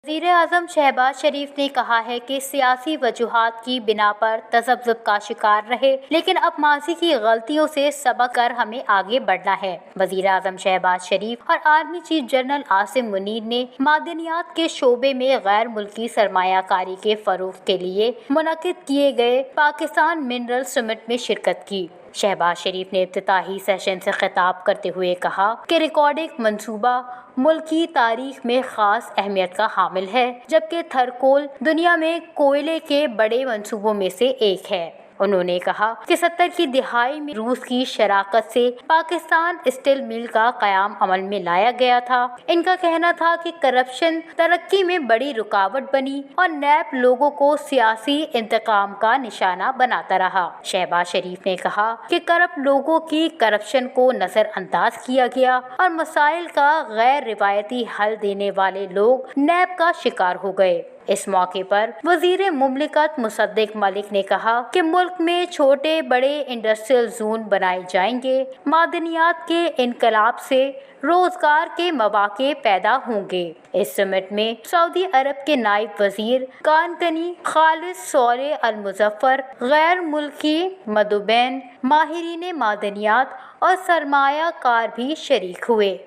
وزیر اعظم شہباز شریف نے کہا ہے کہ سیاسی وجوہات کی بنا پر تذبذب کا شکار رہے، لیکن اب ماضی کی غلطیوں سے سبق کر ہمیں آگے بڑھنا ہے۔ وزیر اعظم شہباز شریف اور army chief general Asim Munir نے معدنیات کے شعبے میں غیر ملکی سرمایہ کاری کے فروغ کے لیے منعقد کیے گئے پاکستان منرل سمٹ میں شرکت کی۔ شہباز شریف نے افتتاحی سیشن سے خطاب کرتے ہوئے کہا کہ ریکارڈنگ منصوبہ ملک کی تاریخ میں خاص اہمیت کا حامل ہے، جبکہ تھرکول دنیا میں کوئلے کے بڑے منصوبوں میں سے ایک ہے۔ انہوں نے کہا کہ 70 کی دہائی میں روس کی شراکت سے پاکستان اسٹیل مل کا قیام عمل میں لایا گیا تھا۔ ان کا کہنا تھا کہ کرپشن ترقی میں بڑی رکاوٹ بنی اور نیب لوگوں کو سیاسی انتقام کا نشانہ بناتا رہا۔ شہباز شریف نے کہا کہ کرپٹ لوگوں کی کرپشن کو نظر انداز کیا گیا اور مسائل کا غیر روایتی حل دینے والے لوگ نیب کا شکار ہو گئے۔ اس موقع پر وزیر مملکت مصدق ملک نے کہا کہ ملک میں چھوٹے بڑے انڈسٹریل زون بنائے جائیں گے، معدنیات کے انقلاب سے روزگار کے مواقع پیدا ہوں گے۔ اس سمٹ میں سعودی عرب کے نائب وزیر کانکنی خالد صالح المظفر، غیر ملکی مندوبین، ماہرین معدنیات اور سرمایہ کار بھی شریک ہوئے۔